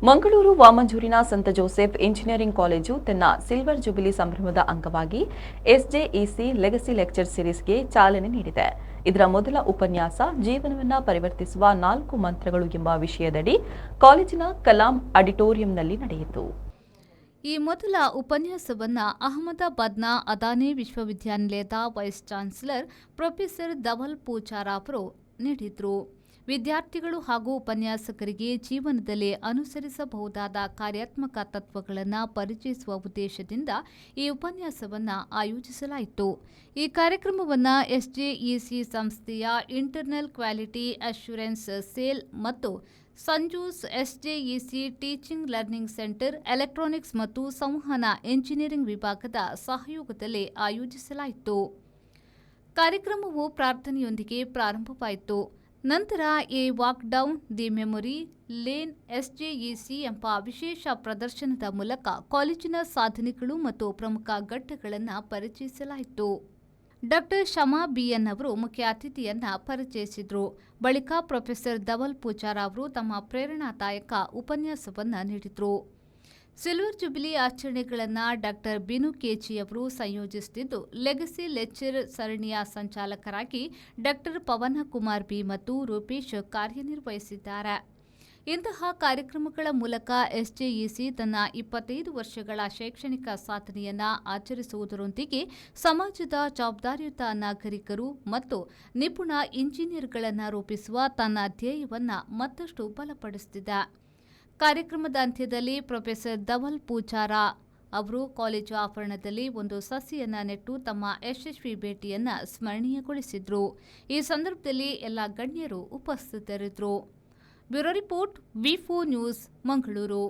ಮಂಗಳೂರು ವಾಮಂಜೂರಿನ ಸಂತ Joseph engineering college ತನ್ನ silver jubilee ಸಂಭ್ರಮದ ಅಂಗವಾಗಿ ಎಸ್ಜೆಇಸಿ ಲೆಗಸಿ ಲೆಕ್ಚರ್ ಸೀರೀಸ್ಗೆ ಚಾಲನೆ ನೀಡಿದೆ. ಇದರ ಮೊದಲ ಉಪನ್ಯಾಸ ಜೀವನವನ್ನು ಪರಿವರ್ತಿಸುವ 4 ಮಂತ್ರಗಳು ಎಂಬ ವಿಷಯದಡಿ ಕಾಲೇಜಿನ ಕಲಾಂ ಆಡಿಟೋರಿಯಂನಲ್ಲಿ ನಡೆಯಿತು. ಈ ಮೊದಲ ಉಪನ್ಯಾಸವನ್ನು ಅಹಮದಾಬಾದ್ನ ಅದಾನಿ ವಿಶ್ವವಿದ್ಯಾನಿಲಯದ vice chancellor professor Dhaval Pujara ಅವರು ನೀಡಿದರು. ವಿದ್ಯಾರ್ಥಿಗಳು ಹಾಗೂ ಉಪನ್ಯಾಸಕರಿಗೆ ಜೀವನದಲ್ಲಿ ಅನುಸರಿಸಬಹುದಾದ ಕಾರ್ಯಾತ್ಮಕ ತತ್ವಗಳನ್ನು ಪರಿಚಯಿಸುವ ಉದ್ದೇಶದಿಂದ ಈ ಉಪನ್ಯಾಸವನ್ನು ಆಯೋಜಿಸಲಾಯಿತು. ಈ ಕಾರ್ಯಕ್ರಮವನ್ನು ಎಸ್ಜೆಇಸಿ ಸಂಸ್ಥೆಯ ಇಂಟರ್ನಲ್ ಕ್ವಾಲಿಟಿ ಅಶ್ಯೂರೆನ್ಸ್ ಸೇಲ್ ಮತ್ತು ಸಂಜೂಸ್ ಎಸ್ಜೆಇಸಿ ಟೀಚಿಂಗ್ ಲರ್ನಿಂಗ್ ಸೆಂಟರ್ ಎಲೆಕ್ಟ್ರಾನಿಕ್ಸ್ ಮತ್ತು ಸಂವಹನ ಎಂಜಿನಿಯರಿಂಗ್ ವಿಭಾಗದ ಸಹಯೋಗದಲ್ಲಿ ಆಯೋಜಿಸಲಾಯಿತು. ಕಾರ್ಯಕ್ರಮವು ಪ್ರಾರ್ಥನೆಯೊಂದಿಗೆ ಪ್ರಾರಂಭವಾಯಿತು. ನಂತರ a walk down the memory lane SJEC ಎಂಬ ವಿಶೇಷ ಪ್ರದರ್ಶನದ ಮೂಲಕ ಕಾಲೇಜಿನ ಸಾಧನೆಗಳು ಮತ್ತು ಪ್ರಮುಖ ಘಟ್ಟಗಳನ್ನು ಪರಿಚಯಿಸಲಾಯಿತು. ಡಾಕ್ಟರ್ ಶಮಾ ಬಿಎನ್ ಅವರು ಮುಖ್ಯ ಅತಿಥಿಯನ್ನ ಪರಿಚಯಿಸಿದರು. ಬಳಿಕ ಪ್ರೊಫೆಸರ್ ಧವಲ್ ಪೂಜಾರ ಅವರು ತಮ್ಮ ಪ್ರೇರಣಾದಾಯಕ ಉಪನ್ಯಾಸವನ್ನು ನೀಡಿದರು. ಸಿಲ್ವರ್ ಜುಬಿಲಿ ಆಚರಣೆಗಳನ್ನು ಡಾಕ್ಟರ್ ಬಿನು ಕೆಜಿ ಅವರು ಸಂಯೋಜಿಸುತ್ತಿದ್ದು, ಲೆಗಸಿ ಲೆಕ್ಚರ್ ಸರಣಿಯ ಸಂಚಾಲಕರಾಗಿ ಡಾಕ್ಟರ್ ಪವನ ಕುಮಾರ್ ಬಿ ಮತ್ತು ರೂಪೇಶ್ ಕಾರ್ಯನಿರ್ವಹಿಸಿದ್ದಾರೆ. ಇಂತಹ ಕಾರ್ಯಕ್ರಮಗಳ ಮೂಲಕ ಎಸ್ಜೆಇಸಿ ತನ್ನ 25 ವರ್ಷಗಳ ಶೈಕ್ಷಣಿಕ ಸಾಧನೆಯನ್ನು ಆಚರಿಸುವುದರೊಂದಿಗೆ ಸಮಾಜದ ಜವಾಬ್ದಾರಿಯುತ ನಾಗರಿಕರು ಮತ್ತು ನಿಪುಣ ಇಂಜಿನಿಯರ್ಗಳನ್ನು ರೂಪಿಸುವ ತನ್ನ ಧ್ಯೇಯವನ್ನು ಮತ್ತಷ್ಟು ಬಲಪಡಿಸುತ್ತಿದೆ. ಕಾರ್ಯಕ್ರಮದ ಅಂತ್ಯದಲ್ಲಿ ಪ್ರೊಫೆಸರ್ ಧವಲ್ ಪೂಜಾರ ಅವರು ಕಾಲೇಜು ಆವರಣದಲ್ಲಿ ಒಂದು ಸಸಿಯನ್ನು ನೆಟ್ಟು ತಮ್ಮ ಯಶಸ್ವಿ ಭೇಟಿಯನ್ನು ಸ್ಮರಣೀಯಗೊಳಿಸಿದರು. ಈ ಸಂದರ್ಭದಲ್ಲಿ ಎಲ್ಲ ಗಣ್ಯರು ಉಪಸ್ಥಿತರಿದ್ದರು. ಬ್ಯೂರೋ ರಿಪೋರ್ಟ್ ವಿ4 ನ್ಯೂಸ್, ಮಂಗಳೂರು.